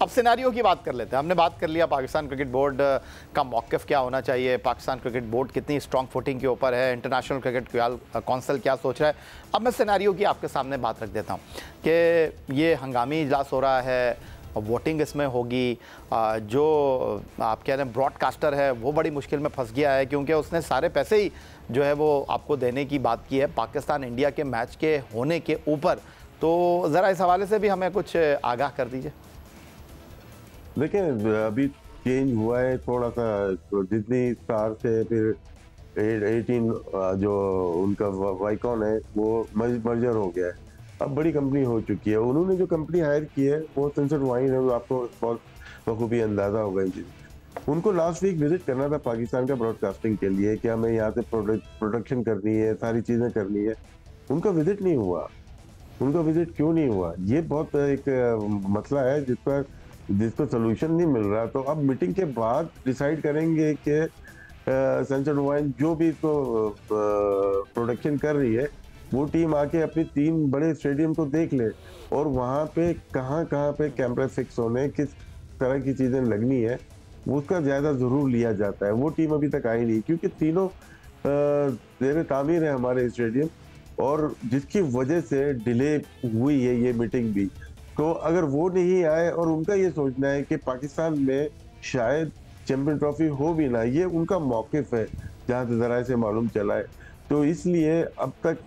अब सिनेरियो की बात कर लेते हैं। हमने बात कर लिया पाकिस्तान क्रिकेट बोर्ड का मौक़िफ़ क्या होना चाहिए, पाकिस्तान क्रिकेट बोर्ड कितनी स्ट्रॉन्ग फुटिंग के ऊपर है, इंटरनेशनल क्रिकेट कौंसिल क्या सोच रहा है। अब मैं सिनेरियो की आपके सामने बात रख देता हूँ कि ये हंगामी इजलास हो रहा है, वोटिंग इसमें होगी, जो आप कह रहे हैं ब्रॉडकास्टर है वो बड़ी मुश्किल में फंस गया है, क्योंकि उसने सारे पैसे ही जो है वो आपको देने की बात की है पाकिस्तान इंडिया के मैच के होने के ऊपर। तो ज़रा इस हवाले से भी हमें कुछ आगाह कर दीजिए। देखिए, अभी चेंज हुआ है थोड़ा सा, तो जितनी स्टार से फिर 18 जो उनका वाइकॉन है वो मर्जर हो गया है, अब बड़ी कंपनी हो चुकी है। उन्होंने जो कंपनी हायर की है वो सनसेट वाइन है, आपको बहुत बखूबी अंदाजा होगा इन चीज़। उनको लास्ट वीक विजिट करना था पाकिस्तान का ब्रॉडकास्टिंग के लिए कि हमें यहाँ से प्रोडक्शन करनी है, सारी चीज़ें करनी है। उनका विजिट नहीं हुआ। उनका विजिट क्यों नहीं हुआ, ये बहुत एक मसला है जिसको सोल्यूशन नहीं मिल रहा। तो अब मीटिंग के बाद डिसाइड करेंगे कि सनसेट वाइन जो भी इसको प्रोडक्शन कर रही है वो टीम आके अपनी 3 बड़े स्टेडियम को देख ले, और वहाँ पे कहाँ पे कैमरा फिक्स होने, किस तरह की चीज़ें लगनी है, उसका जायजा ज़रूर लिया जाता है। वो टीम अभी तक आई नहीं, क्योंकि तीनों ज़ेर तामीर है हमारे स्टेडियम, और जिसकी वजह से डिले हुई है ये मीटिंग भी। तो अगर वो नहीं आए और उनका ये सोचना है कि पाकिस्तान में शायद चैंपियन ट्रॉफी हो भी ना, ये उनका मौक़िफ़ है जहाँ से ज़रा से मालूम चला है। तो इसलिए अब तक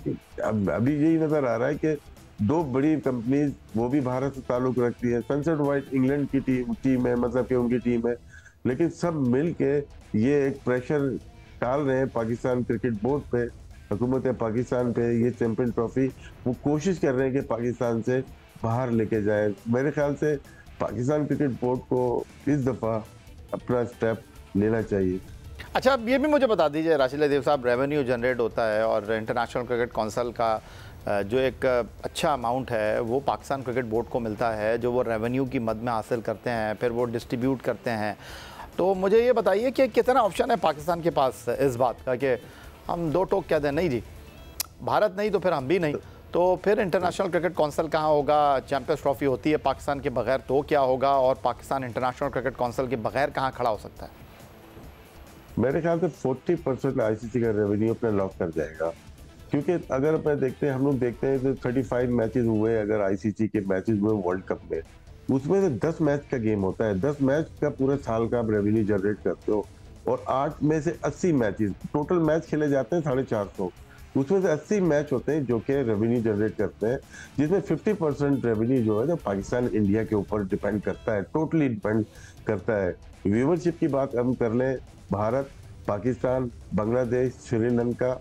अभी यही नज़र आ रहा है कि 2 बड़ी कंपनीज वो भी भारत से ताल्लुक़ रखती है। सनसेट वाइट इंग्लैंड की टीम है, मतलब कि उनकी टीम है, लेकिन सब मिल के ये एक प्रेशर डाल रहे हैं पाकिस्तान क्रिकेट बोर्ड पे, हुकूमत पाकिस्तान पे। ये चैंपियन ट्रॉफी वो कोशिश कर रहे हैं कि पाकिस्तान से बाहर लेके जाए। मेरे ख्याल से पाकिस्तान क्रिकेट बोर्ड को इस दफ़ा अपना स्टेप लेना चाहिए। अच्छा, अब ये भी मुझे बता दीजिए राशिद लतीफ़ साहब, रेवेन्यू जनरेट होता है और इंटरनेशनल क्रिकेट कौंसिल का जो एक अच्छा अमाउंट है वो पाकिस्तान क्रिकेट बोर्ड को मिलता है, जो वो रेवेन्यू की मद में हासिल करते हैं, फिर वो डिस्ट्रीब्यूट करते हैं। तो मुझे ये बताइए कि कितना ऑप्शन है पाकिस्तान के पास इस बात का कि हम 2 टोक कह दें नहीं जी, भारत नहीं तो फिर हम भी नहीं, तो फिर इंटरनेशनल क्रिकेट कौंसिल कहाँ होगा? चैंपियंस ट्रॉफी होती है पाकिस्तान के बगैर तो क्या होगा, और पाकिस्तान इंटरनेशनल क्रिकेट कौंसिल के बगैर कहाँ खड़ा हो सकता है? मेरे ख्याल से 40% आईसीसी का रेवेन्यू अपना लॉक कर जाएगा, क्योंकि अगर हम लोग देखते हैं तो 35 मैचेस हुए, अगर आईसीसी के मैचेस हुए वर्ल्ड कप में, उसमें से 10 मैच का गेम होता है। 10 मैच का पूरे साल का आप रेवेन्यू जनरेट करते हो, और 8 में से 80 मैचेस, टोटल मैच खेले जाते हैं 450, उसमें से 80 मैच होते हैं जो कि रेवेन्यू जनरेट करते हैं, जिसमें 50% रेवेन्यू जो है जो पाकिस्तान इंडिया के ऊपर डिपेंड करता है, टोटली डिपेंड करता है। व्यूवरशिप की बात हम कर लें, भारत, पाकिस्तान, बांग्लादेश, श्रीलंका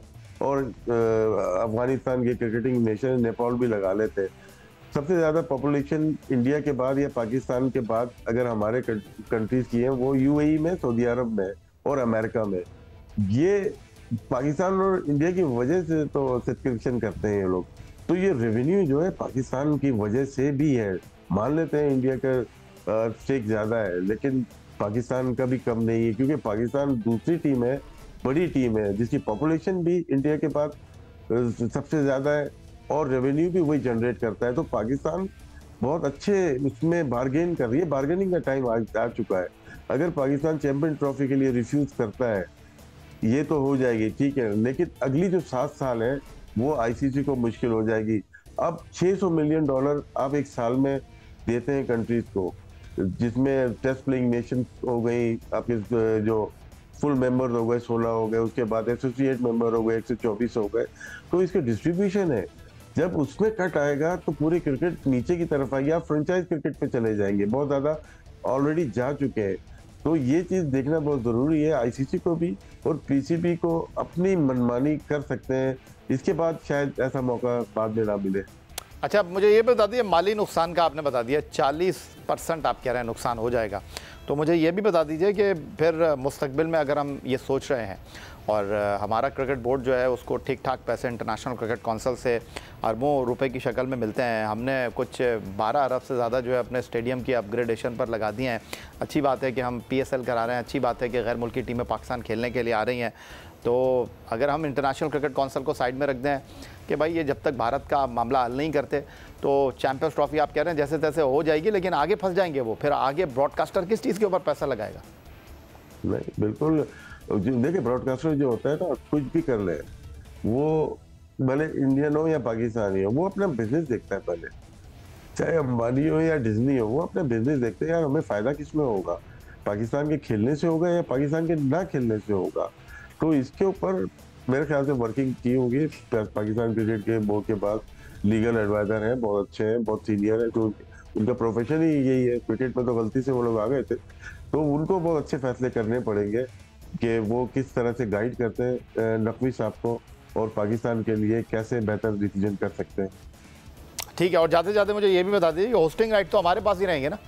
और अफगानिस्तान के क्रिकेटिंग नेशन, नेपाल भी लगा लेते हैं। सबसे ज़्यादा पॉपुलेशन इंडिया के बाद या पाकिस्तान के बाद अगर हमारे कंट्रीज की है वो यूएई में, सऊदी अरब में और अमेरिका में। ये पाकिस्तान और इंडिया की वजह से तो सब्सक्रिप्शन करते हैं ये लोग। तो ये रेवेन्यू जो है पाकिस्तान की वजह से भी है। मान लेते हैं इंडिया का स्टेक ज़्यादा है, लेकिन पाकिस्तान का भी कम नहीं है, क्योंकि पाकिस्तान दूसरी टीम है, बड़ी टीम है, जिसकी पॉपुलेशन भी इंडिया के बाद सबसे ज़्यादा है और रेवेन्यू भी वही जनरेट करता है। तो पाकिस्तान बहुत अच्छे उसमें बार्गेन कर रही है, बार्गेनिंग का टाइम आ चुका है। अगर पाकिस्तान चैंपियन ट्रॉफी के लिए रिफ्यूज़ करता है, ये तो हो जाएगी, ठीक है, लेकिन अगली जो 7 साल है वो आईसीसी को मुश्किल हो जाएगी। अब $600 मिलियन आप एक साल में देते हैं कंट्रीज को, जिसमें टेस्ट प्लेइंग नेशन हो गई, आपके जो फुल मेंबर हो गए 16 हो गए, उसके बाद एसोसिएट मेंबर हो गए 124 हो गए। तो इसका डिस्ट्रीब्यूशन है, जब उसमें कट आएगा तो पूरी क्रिकेट नीचे की तरफ आएगी, आप फ्रेंचाइज क्रिकेट पे चले जाएंगे, बहुत ज़्यादा ऑलरेडी जा चुके हैं। तो ये चीज़ देखना बहुत ज़रूरी है, आईसीसी को भी और पीसीबी को अपनी मनमानी कर सकते हैं, इसके बाद शायद ऐसा मौका बाद में ना मिले। अच्छा, अब मुझे ये बता दिए, माली नुकसान का आपने बता दिया 40% आप कह रहे हैं नुकसान हो जाएगा, तो मुझे ये भी बता दीजिए कि फिर मुस्तकबिल में अगर हम ये सोच रहे हैं और हमारा क्रिकेट बोर्ड जो है उसको ठीक ठाक पैसे इंटरनेशनल क्रिकेट कौंसिल से अरबों रुपए की शक्ल में मिलते हैं, हमने कुछ 12 अरब से ज़्यादा जो है अपने स्टेडियम की अपग्रेडेशन पर लगा दिए हैं, अच्छी बात है कि हम पीएसएल करा रहे हैं, अच्छी बात है कि गैर मुल्की टीमें पाकिस्तान खेलने के लिए आ रही हैं, तो अगर हम इंटरनेशनल क्रिकेट काउंसिल को साइड में रख दें कि भाई ये जब तक भारत का मामला हल नहीं करते तो चैंपियंस ट्रॉफी आप कह रहे हैं जैसे तैसे हो जाएगी, लेकिन आगे फंस जाएंगे वो, फिर आगे ब्रॉडकास्टर किस चीज़ के ऊपर पैसा लगाएगा? नहीं, बिल्कुल। देखिए, ब्रॉडकास्टर जो होता है ना, कुछ भी कर ले, वो भले इंडियन हो या पाकिस्तानी हो, वो अपना बिजनेस देखता है पहले। चाहे अंबानी हो या डिज्नी हो, वो अपना बिजनेस देखते हैं, यार हमें फायदा किसमें होगा, पाकिस्तान के खेलने से होगा या पाकिस्तान के ना खेलने से होगा। तो इसके ऊपर मेरे ख्याल से वर्किंग की होगी पाकिस्तान क्रिकेट के बोर्ड के पास। लीगल एडवाइजर हैं, बहुत अच्छे हैं, बहुत सीनियर है, तो उनका प्रोफेशन ही यही है। क्रिकेट में तो गलती से वो लोग आ गए थे, तो उनको बहुत अच्छे फैसले करने पड़ेंगे कि वो किस तरह से गाइड करते हैं नकवी साहब को और पाकिस्तान के लिए कैसे बेहतर डिसीजन कर सकते हैं। ठीक है, और जाते जाते मुझे ये भी बता दीजिए कि होस्टिंग राइट तो हमारे पास ही रहेंगे ना?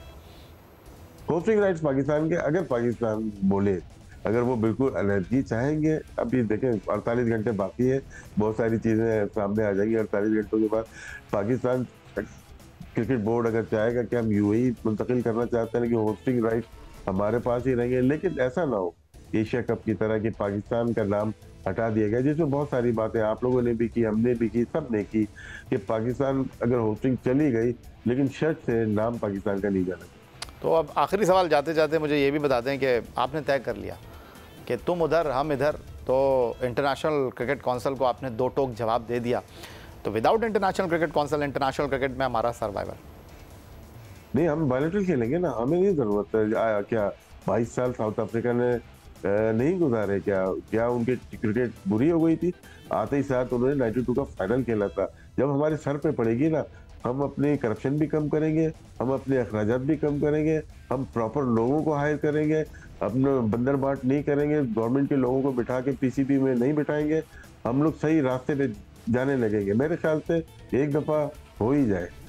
होस्टिंग राइट्स पाकिस्तान के, अगर पाकिस्तान बोले, अगर वो बिल्कुल एलर्जी चाहेंगे, अभी देखें 48 घंटे बाकी है, बहुत सारी चीज़ें सामने आ जाएंगी 48 घंटों के बाद। पाकिस्तान क्रिकेट बोर्ड अगर चाहेगा कि हम यूएई मुंतकिल करना चाहते हैं, लेकिन होस्टिंग राइट हमारे पास ही रहेंगे, लेकिन ऐसा ना हो एशिया कप की तरह कि पाकिस्तान का नाम हटा दिया गया, जिसमें बहुत सारी बातें आप लोगों ने भी की, हमने भी की, सब ने की, कि पाकिस्तान अगर होस्टिंग चली गई लेकिन शर्त से नाम पाकिस्तान का नहीं जाना। तो अब आखिरी सवाल जाते जाते मुझे ये भी बता दें कि आपने तय कर लिया कि तुम उधर हम इधर, तो इंटरनेशनल क्रिकेट काउंसिल को आपने दो टोक जवाब दे दिया, तो without international cricket council international cricket में हमारा सर्वाइवल नहीं, हम बायोलेटरल खेलेंगे ना, हमें नहीं जरूरत है। क्या 22 साल साउथ अफ्रीका ने नहीं गुजारे? क्या उनकी क्रिकेट बुरी हो गई थी? आते ही साथ उन्होंने 92 का फाइनल खेला था। जब हमारे सर पे पड़ेगी ना, हम अपनी करप्शन भी कम करेंगे, हम अपने अखराजात भी कम करेंगे, हम प्रॉपर लोगों को हायर करेंगे, अपने बंदर बाट नहीं करेंगे, गवर्नमेंट के लोगों को बिठा के पीसीबी में नहीं बिठाएंगे, हम लोग सही रास्ते पे जाने लगेंगे। मेरे ख्याल से एक दफा हो ही जाए।